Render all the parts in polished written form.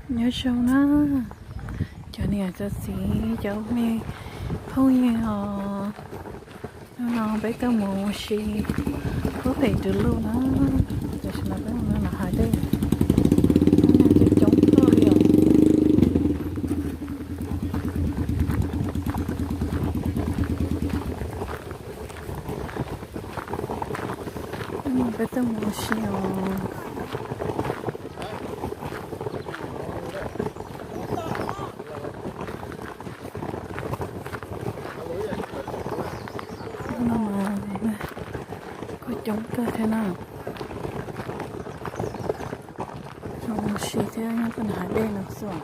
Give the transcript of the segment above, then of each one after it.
nhớ sâu nó cho nên cho xí cháu mẹ không nhiều nó bé cái mồ xí có thể từ lâu nó cho xin là bé nó là hai đây nó cái chống to liền bé cái mồ xí chống cơ thế nào không xí thế nó còn hái đen nó xuống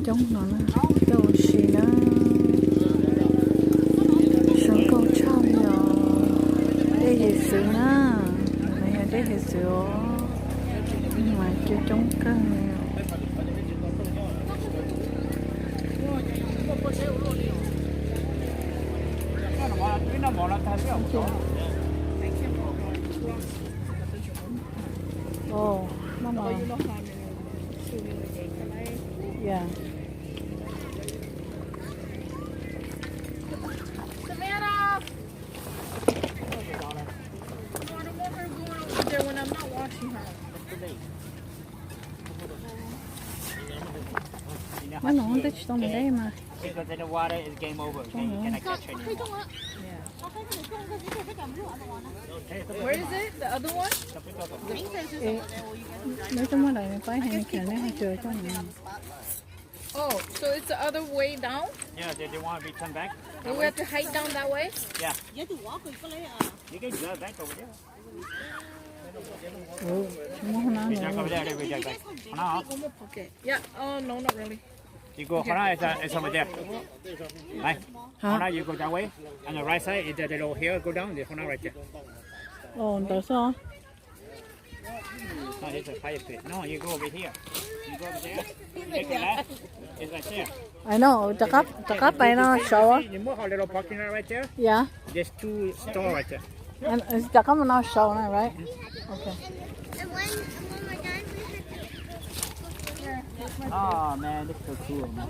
chống nó đầu xì nó sống câu trong nhỏ đây là sự nó này là đây là sự nhưng mà chưa chống cân ồ mama yeah nó nóng tới trong đây mà Because in the water is game over. Okay? You cannot catch her anymore. Where is it? The other one? nếu trong đó là phải hay kiểu này hay chờ trong này Oh, so it's the other way down? Yeah, they want to be turned back. And we have to hike down that way? Yeah. You can go back over there. chúng nó We jump over there, then we jump back. Hana, Okay. Yeah. Oh, no, not really. you go. Hana is over there. Right. Hana, you go that way. On the right side is the little hill. Go down. The Hana right there. ồ tại sao No, it's a fire pit. No, you go over here. You go over there. Take the left. It's right there. I know chắc cấp này nó sâu á You move our little parking lot right there. yeah There's two stores right there. chắc cấp nó sâu này right okay And when my dad Oh man, this is so cool. Man.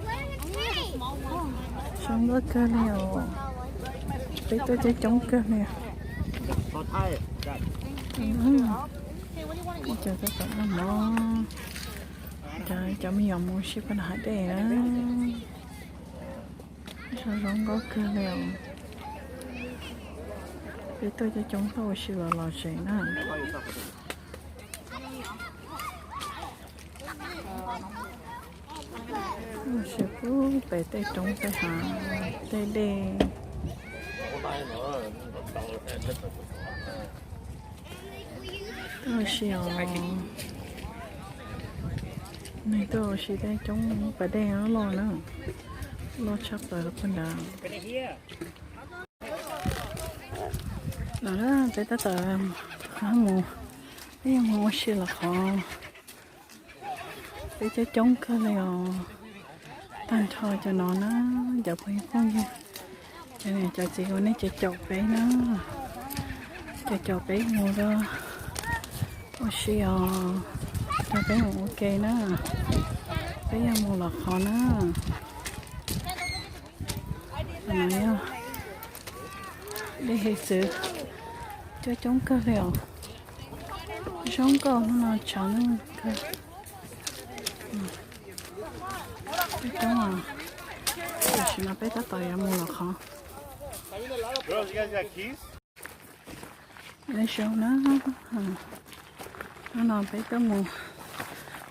chống có cơ nhiều bây tôi chơi chống cơ nhiều So tired. chờ các bạn nó trời cho mình dòng mua ship nó hại để đó sao không có cơ nhiều bây tôi chơi chống thôi sửa lò xỉ nữa sửa cứ về tay chống tay hạ tay đê tôi sửa này tôi chỉ đây chống phải đen nó lo nữa lo chắc rồi là con đào đó để ta tờ hả mù bây giờ mua xí là khó để cho chống cơ liều tan thôi cho nó giờ phải con gì cho nên cho chị con ấy cho chọc bé nó cho chọc bé mua đó ô xí cho bé một ok nó bây giờ mua là khó nó này để hết sự cho chống cơ liều chống cơ nó chẳng cơ chống à chỉ là bé ta tỏi mua là khó Girls, you guys got keys? để show nó bé ta mua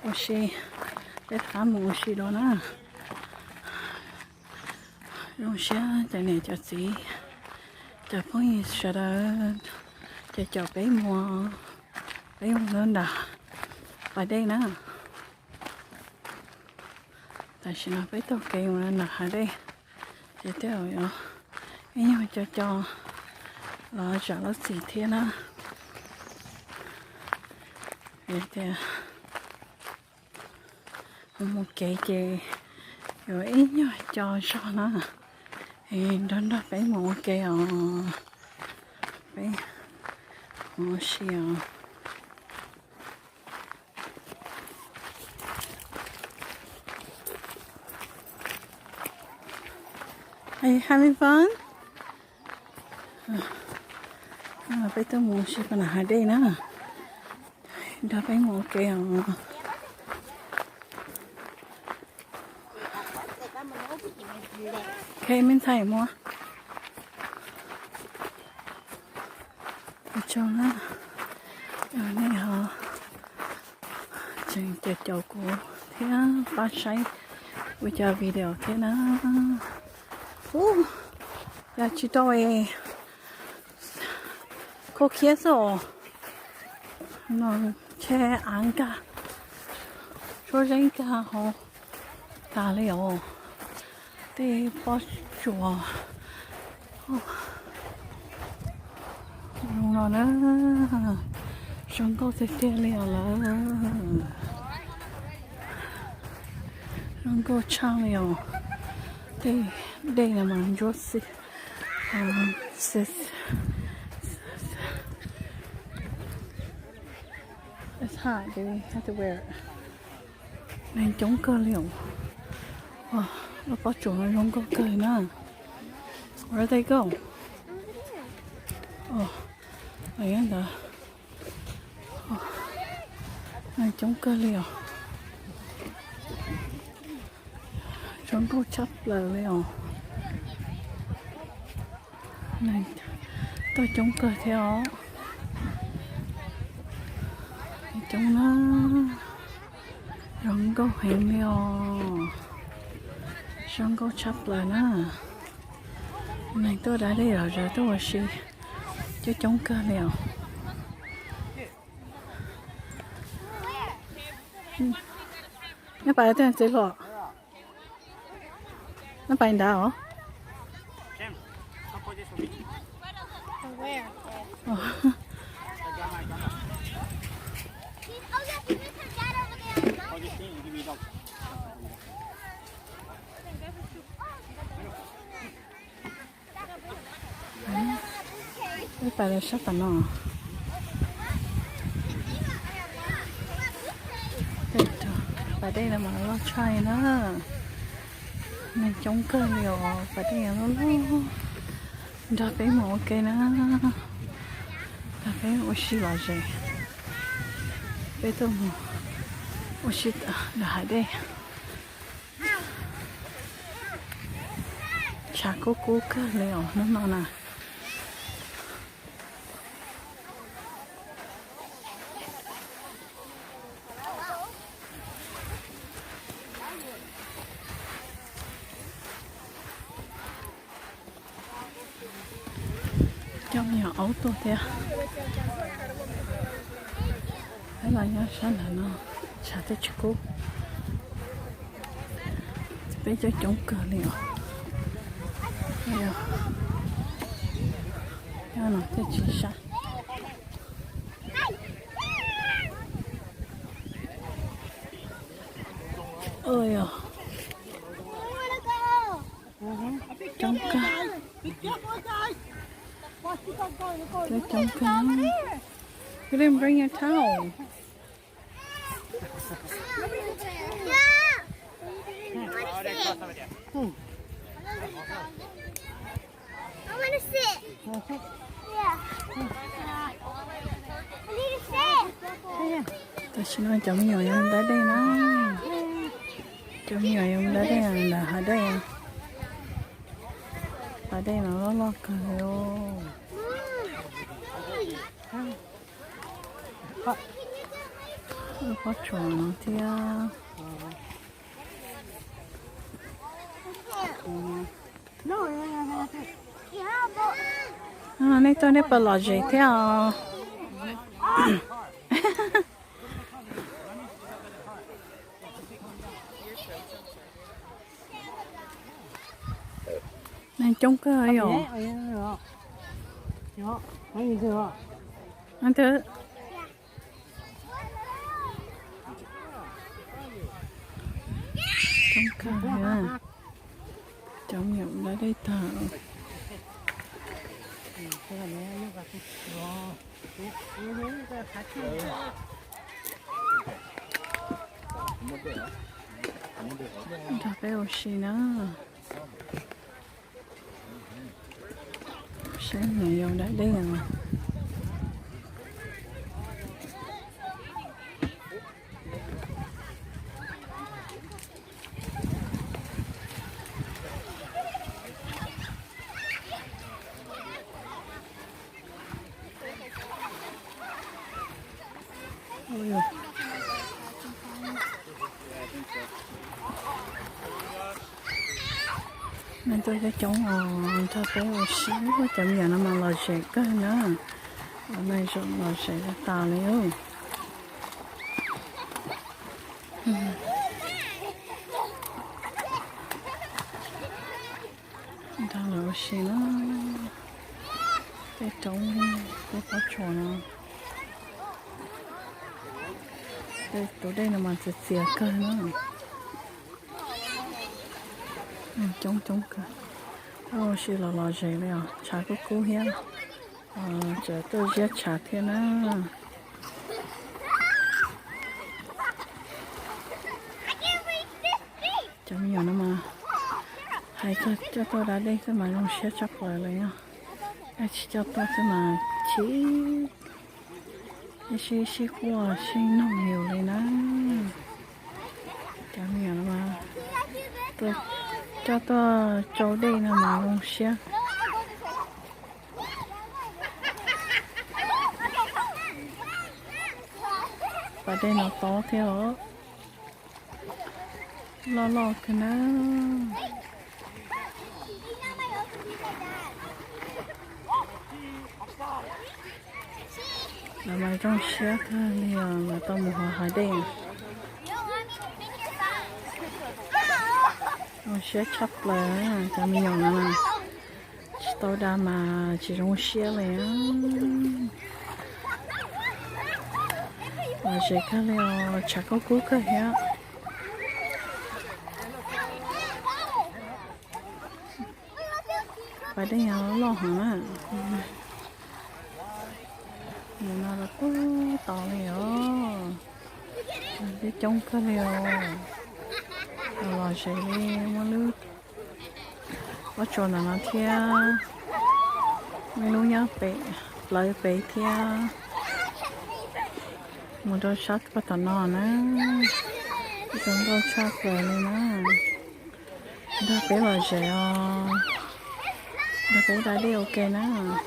ô xí bé thả mua xí đó nè rồi sẽ tại này cho chị cho phong gì sợ đó cho bé mua Đây một lần đã ở đây nè tại sao nó phải tôi kêu một lần ở đây để theo rồi nhưng mà cho là trả nó xỉ thiên á để một cái rồi ý nhá cho nó thì đó phải một cái phải một xíu. Are you having fun? Phải tới một xíu còn ở đây nữa đó phải một cái cái mình thấy mua cho nó ở đây họ chỉnh cho cháu cô thế ba say bây giờ video thế nó là chỉ tôi có kia rồi nó che ăn cả cho人家họ打了得把脚用了呢上高才得了了上高唱了对对了嘛就是是It's hot, baby. I have to wear it. Này chống cơ liệu. Nó có chỗ nó không có cơ nữa. Where they go? Đấy anh đó. Này chống cơ liệu. Chống cơ chấp là liệu. Này tôi chống cơ theo. Trong nó rong câu hình liều rong câu chấp lại nè này tôi đã đi rồi tôi vào xí chứ chống cơ liều nó phải tên gì lọ nó phải đâu Where? cái bài này sắp tận nó và đây là mà nó trai nữa này chống cơ liều và đây là nó đã phải một cái nữa đã phải oxy là gì bây giờ một oxy là đây chả có cố cơ liều nó nè trong nhà ấu tôi thế hay là nhà sáng là nó chả thấy chú cô bây giờ chống cờ liều liều nhà nó thấy chỉ sáng ơi à chống cờ Let's jump in. You didn't bring your towel. I want to sit. Yeah. I need to sit. Tôi xin nói chồng nhiều em tới đây nó. Chồng nhiều em tới đây là ở đây. Ở đây nó lo cười ô. Có chỗ nó thì này tôi này phải lo gì thế à? anh trông cơ ấy rồi anh thử trông cơ ha trong nhộng đã đây thở 다 배우시나 sáng ngày vô đã đi rồi ôi ôi nên tôi cái chống cho bé một xíu quá chậm giờ nó mà lò xẹt cái nữa hôm nay rồi lò xẹt nó tao liêu tao lò xẹt nó cái chống cái có chỗ nó đây tối đây là mà sẽ xẹt cái nữa chống cơ xí lò dày này chả có cố hết giờ tôi giết chả thế nữa chấm nhiều nữa mà hay cho tôi đã đây cái mà nó sẽ chắc lại rồi nha hay cho tôi cái mà chỉ hoa xin nông nhiều này nè chấm nhiều nữa mà tôi cho tôi chỗ đây là mà không xe và đây nó to thế đó lo cái nó là mà trong xe thôi liền là tao một hai đèn xe chắp là cho mình nhỏ mà tôi đã mà chỉ trong xe này và chỉ cái liệu chắc có cú cái hết và đây là lo hả nhưng mà là có to liệu để trông cái liệu lò xay đi mua nước có chỗ nào nó thia mấy lúc nhá bể lấy bể thia một đôi sắt có tao nọ nữa chúng tôi chắc rồi nên nó đã bể lò xay đã bể đã đi ok nữa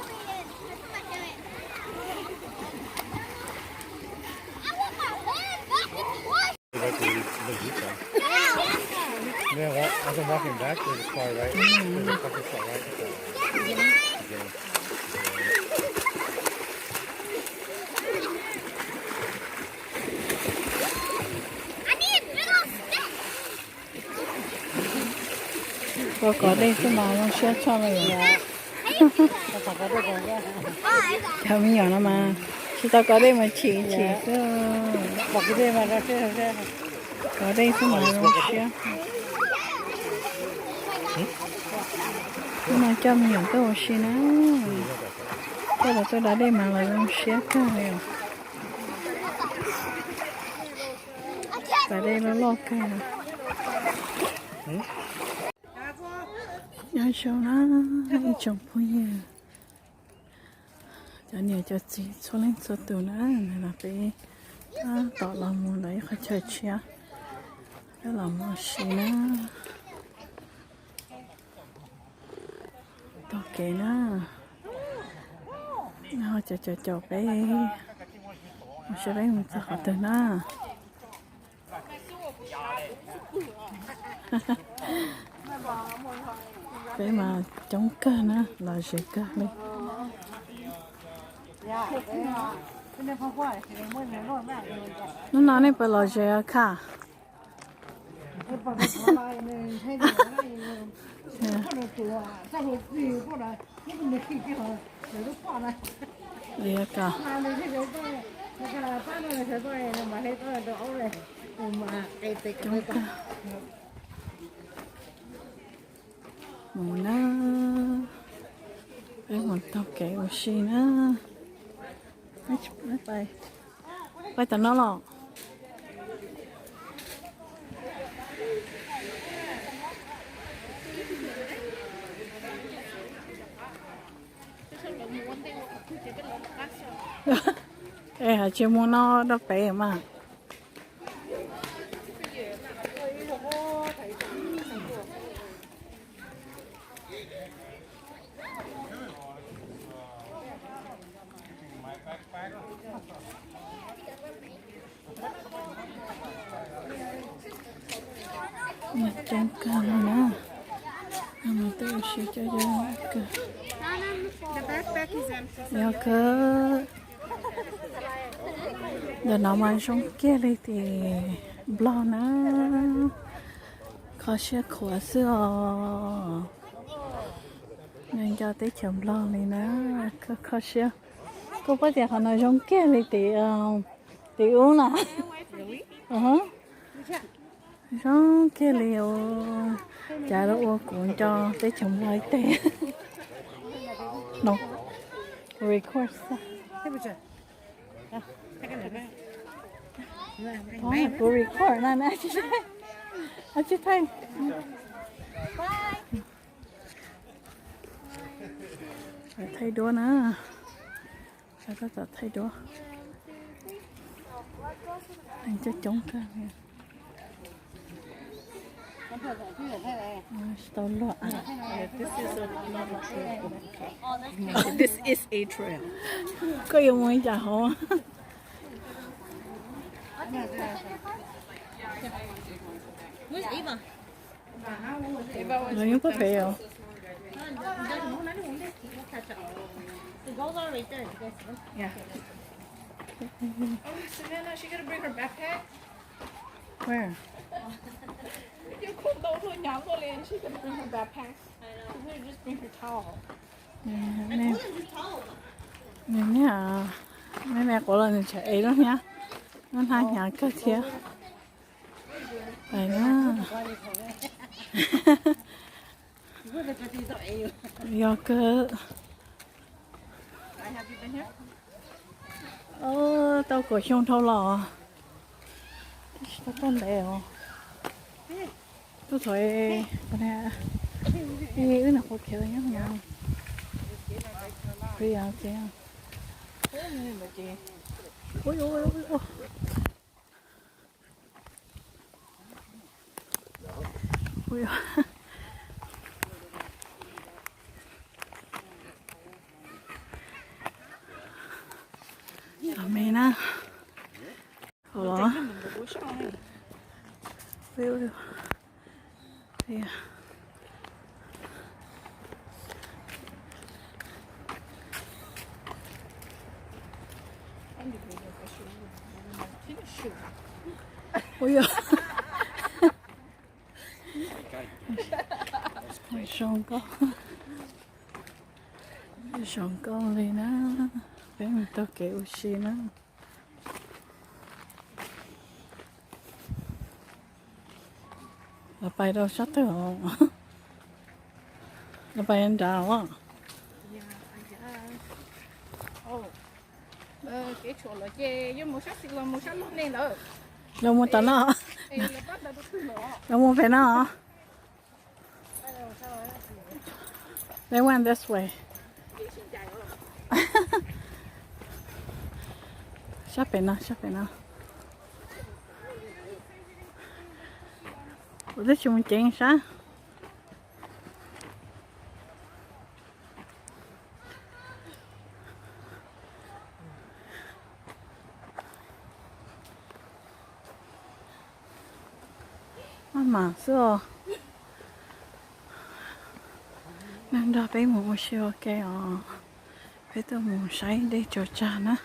Yeah, as I'm walking back, there's a car right. There's a fucking car right. có đây cái mà nó sẽ cho này cho mình nhỏ nó mà chỉ tao có đây mà chỉ cơ bỏ cái đây mà ra thế có đây cái mà nó sẽ nhưng mà cho mình nhỏ cái ô xí nữa tôi đã đây mà là nó sẽ cơ này và đây nó lo cơ nhà cháu nó chồng phụ nữ cho nhiều cho chị số lên số tù nữa này là phải tỏ lòng muốn lấy khỏi chơi chia cái lòng mua xí nữa tỏ kể nữa nó cho bé một số bé mình sẽ khỏi từ nó cái mà chống cơ nữa là gì cơ đi nó nói này phải là gì cả cái bà cái thằng này này thấy được này có được chùa sao được gì có được những cái kia họ để lúc qua này đi cả mà này thì cái cái là phát này cái này mà thấy tôi đổ rồi mà cái cái mù na cái một tàu kéo của xí nữa nó bay tận nó lọ ê hả chưa mua nó đâu bé mà nhặt trên cam nữa mà tôi sẽ cho cái The backpack is empty. giờ cứ giờ nó mà trong kia đi thì blo nữa khó sẽ khó xưa nên cho tới chậm blo này nữa khó sẽ có bao giờ họ nói trong kia đi thì uống là trong kia liều trả đồ cuốn cho tới chậm lại tệ no record thấy chưa cái này này có của record này nè chị thấy phải thay đũa nữa sao có thể thay đũa anh chắc chống ra nè tao loạn This is a trail. có yêu muốn chả hả rồi nhưng có thể không Yeah. Oh, Savannah, she gotta bring her backpack. where You could go to a Nyango and she could bring her backpack. She could just bring her towel. nè nè nè nè của lần chạy ấy đó nhá nó hai nhà cơ thiệt phải đó do cơ Have you been here? tao của trong thâu lò tao con đèo tôi thôi nè đi cái nào có kiểu nhá nhau bây giờ chị ôi ôi ôi ôi ôi mày nè ủa ôi ôi ôi ôi ôi sòng con lên á bé mình tao kẹo xì nó là bay đâu sắp tới không là bay anh đào á Cái chỗ là chê, nhưng một sắc lúc này nữa. đâu mua tao nó Ê, là bắt đầu tôi nữa. đâu mua phải nó hả they went this way sắp về nó udah cuma ceng sa mama so nên đó bé một siêu cái bé tôi muốn say để cho cha nó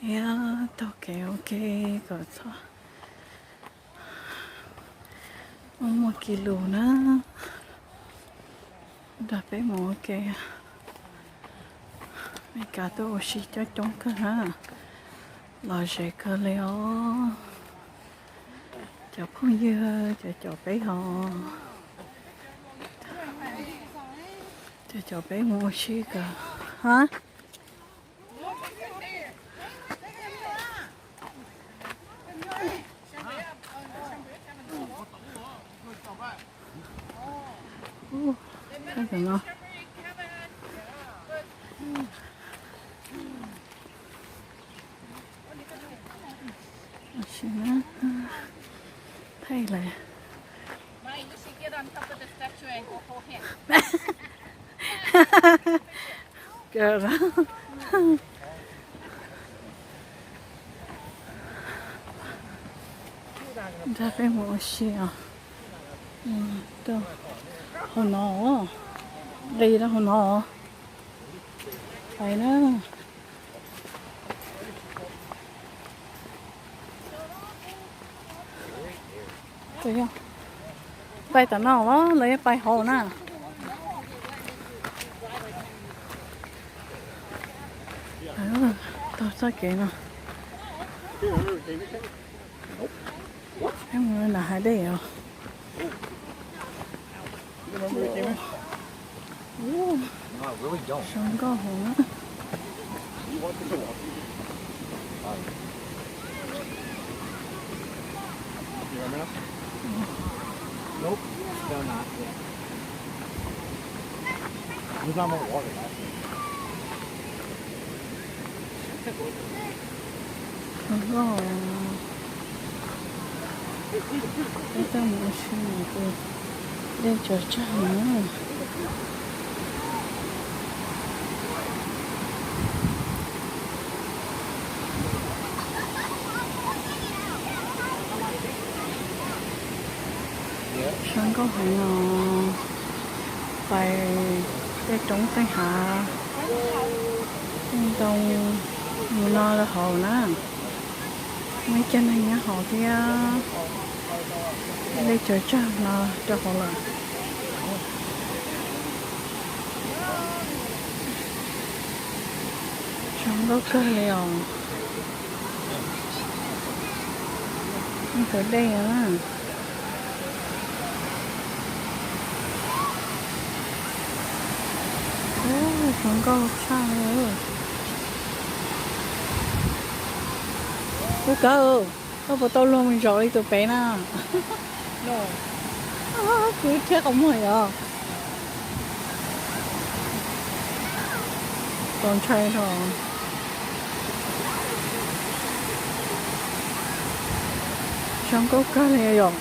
yeah tao kẹo cái gọi sao 1 kg nữa đặt bé mỏ kìa mấy cả tôi oxy cho chống cơ ha lo sẽ cơ leo cho không dơ cho bé họ cho bé mua oxy cơ hả cái gì nó thấy là Mate, you should get on top of the statue and go hold him. kìa đó ra phải mua xe à đâu hồi nọ đi đó hồi nọ phải nữa thấy không bay tận nào đó lấy bay hồ nè tao sao kệ nè em người là hai đây à không có hồ nữa Nope, still not. There's not more water left. không có cái tao muốn xin một cái lên chờ cha nữa sáng có phải phải cái trống cái hạ trong mùa no là hồ nè mấy chân này nhá hồ kia đây chờ cha là cho hồ là sáng có cơ liều từ đây á chúng có sao nữa cô cơ có bộ tôi luôn mình rồi tụi bé nè cứ chết không rồi à còn trai rồi trong có cái này rồi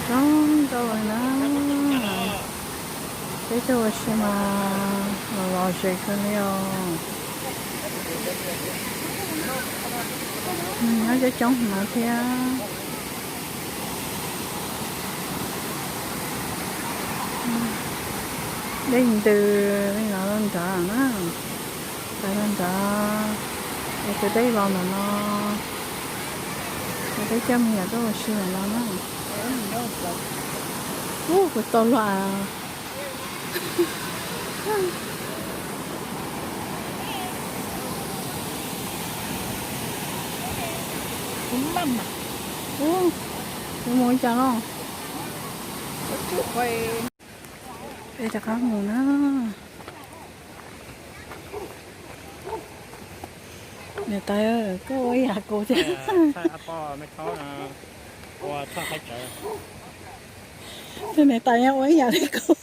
trong rồi nè cái chỗ xem mà lo chuyện cái này nó cho chống mà theo đây từ đây là lên trả nó tại lên trả từ đây vào mà nó từ đây chăm nhà tôi xưa là nó của tôi là cũng năm mà cái môi cho nó quay đây là có nguồn đó người ta có ôi à cô chứ thế này tay nhau ôi nhà đấy cô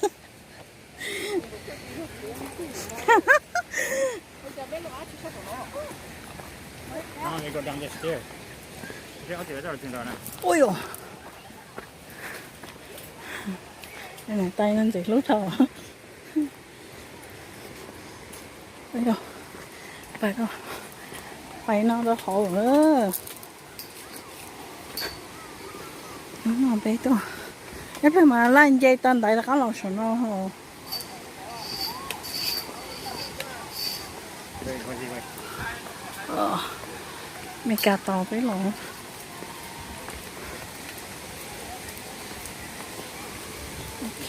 They go down this stairs. ôi dồi cái này tay lên thì lúc đầu đây đâu phải đâu phải nó có khổ nữa nó bé tôi cái phải mà lên dây tên tại là có lòng sầu nó hồ mình cà tàu với lỗ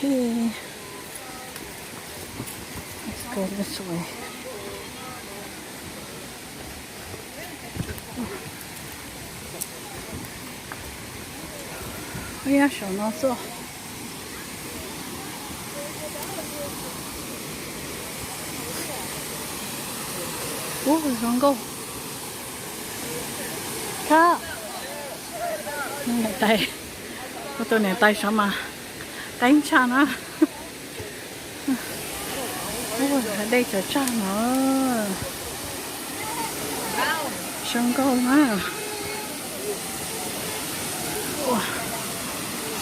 Okay. Let's go this way. Oh yeah, 小闹钟。哦，上高。Kak. Này tay. Có tôi này tay sao mà đánh cha nó. Ôi, ở đây chờ cha nó. Sông câu mà. Ôi.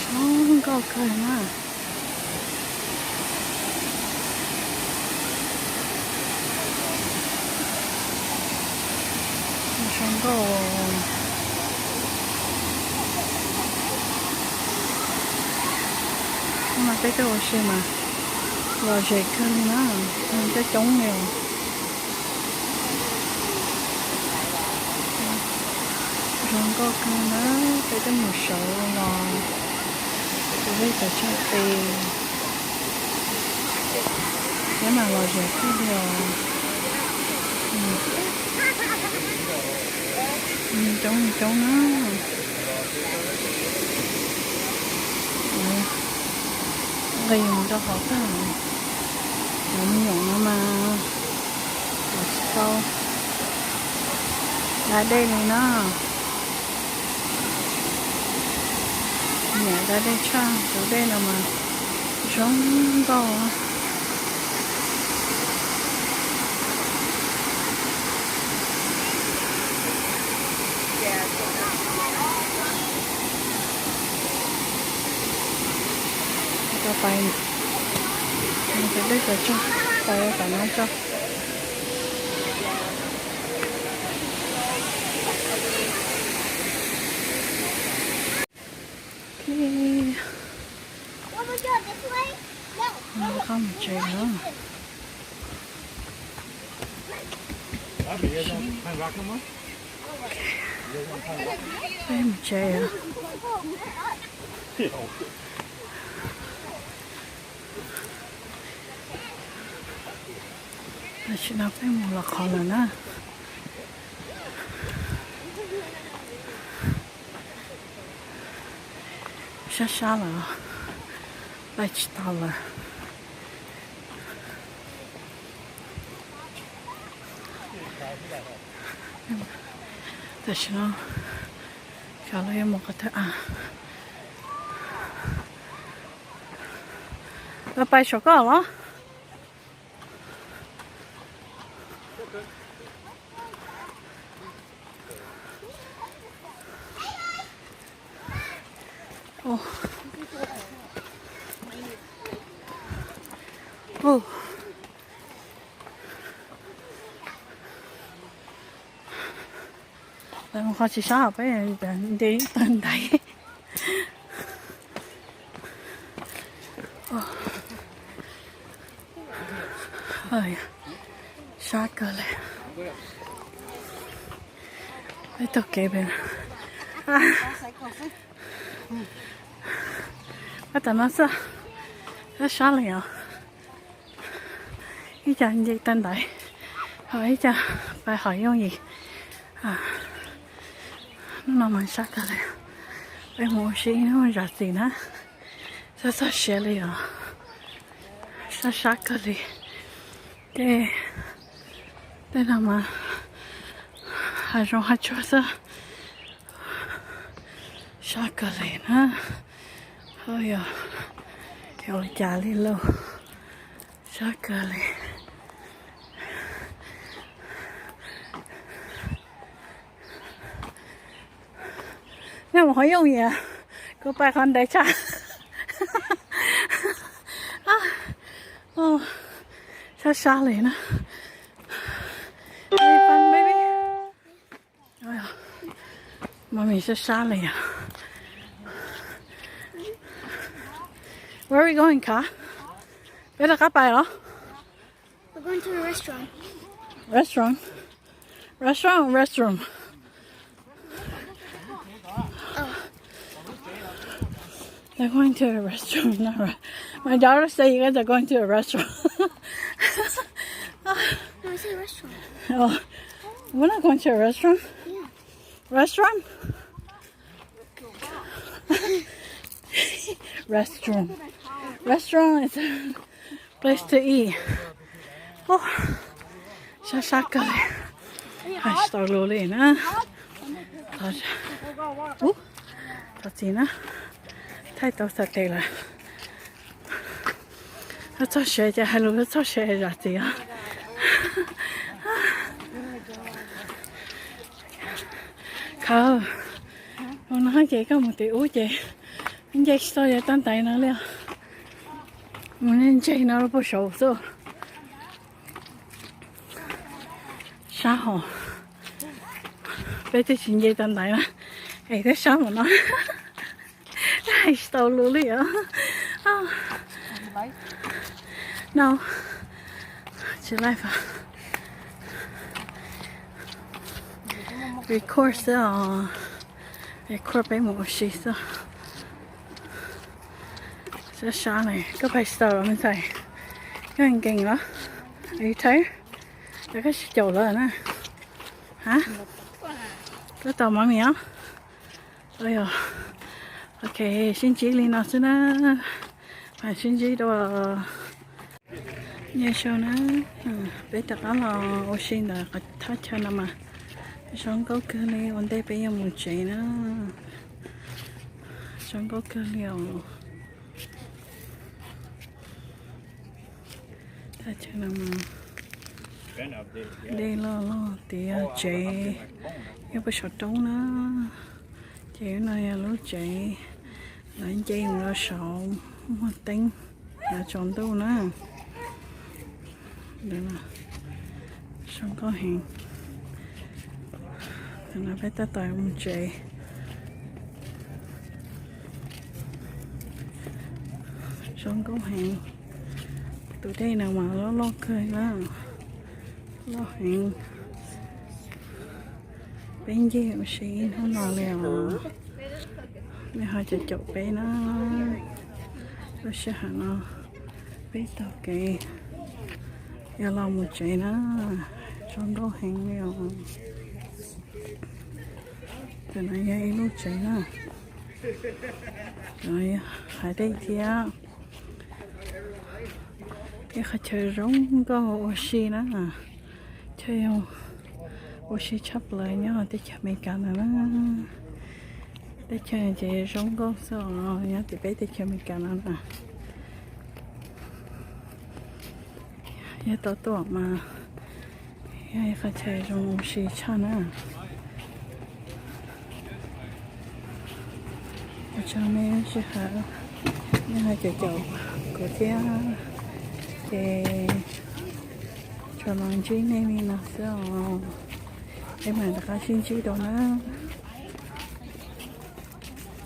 Sông câu cười mà. Sông câu. Mà cái xe mà lò dệt hơn nó cái trống nghèo rồi có nó cái một số lò với cả cho tiền nếu mà lò dệt cái điều trống nó gây cho họ cái nhộn mà sau ra đây này nó nhà ra đây cha chỗ đây là mà giống to tay mình phải biết rồi cho tay phải nói cho không chơi nữa em chơi à chị nào phải một là khó lần á xa là lại chỉ tao là tại sao trả lời một cái thứ là bay số có hả Oh. Oh. Đang khó chỉ sao bây giờ đi tận đấy. Ơi. Sát cơ lên. Cái tóc kế bên. Bắt đầu nó sao? Nó sát liền à? Cái chân gì tên đấy? Hỏi cho phải hỏi yêu gì? Nó mà sát cơ lên. Phải mua gì nó mà giặt gì nữa? Sao sao xé liền à? Sao sát cơ liền? Đây là mà hai rong hai chỗ sao? Sát cơ liền ha? Ôi à, hiểu trả đi lâu, sát cơ liền. Nhưng mà hỏi dùng gì à? Cô ba con đấy cha. Sao xa liền á? Hey fun baby. Ôi à, mà mình sao xa liền à? Where are we going, Ka? Where are we going? We're going to a restaurant. Restaurant? Restaurant or restroom? Oh. They're going to a restaurant, not right. My daughter said you guys are going to a restaurant. No, I say restaurant. Oh, we're not going to a restaurant. Yeah. Restaurant? Restaurant. Restaurant is a place to eat. Oh, shaka. I start rolling, huh? That's enough. Tight off that tailor. That's a shade. Hello, that's a shade. That's it. Khờ nó nói chị có một tiểu chị anh chị sao vậy tan tay nó liền mình nên chị nó có sầu rồi sao hả bây giờ chuyện gì tan tay mà ấy thế sao mà nó ai sao luôn liền no chị lại phải record record bé một xí sao sẽ sáng này có phải sao mình thấy cái anh kinh đó ấy thấy cái chậu lên nè hả cái tàu mà mía ơi à ok xin chỉ lên nào xin á phải xin chỉ đâu như sau nữa bé tập đó là oxy là cái thắt cho nó mà sống có cơ li ổn định bây giờ một chị nữa sống có cơ liều ta chơi làm đi lo thì chị em phải sọt trống nữa chị này lúc chị là anh chị nó sọt một tính là chọn đâu nữa đây là sống có hình nó phải ta tại ông chị sống có hàng tụi đây nào mà nó lo cười đó lo hàng bên gì mà xí nó lo lèo bây giờจะจบไปนะก็sẽ hẳn nó biết tao kì giờ lo một chị nó sống có hàng nhiều từ này gây lúc chạy nữa rồi phải đây kia cái khai chơi rong có oxy nữa à chơi không oxy chấp lại nhá để chơi mấy cái nữa để chơi chơi rong có sao nhá thì bé để chơi mấy cái nữa nè giờ to mà cái khai chơi rong oxy cha nữa cho nên sẽ hả nhưng hai chậu của thế thì cho lòng chí này mình là sao em mà đã xin chí đó nữa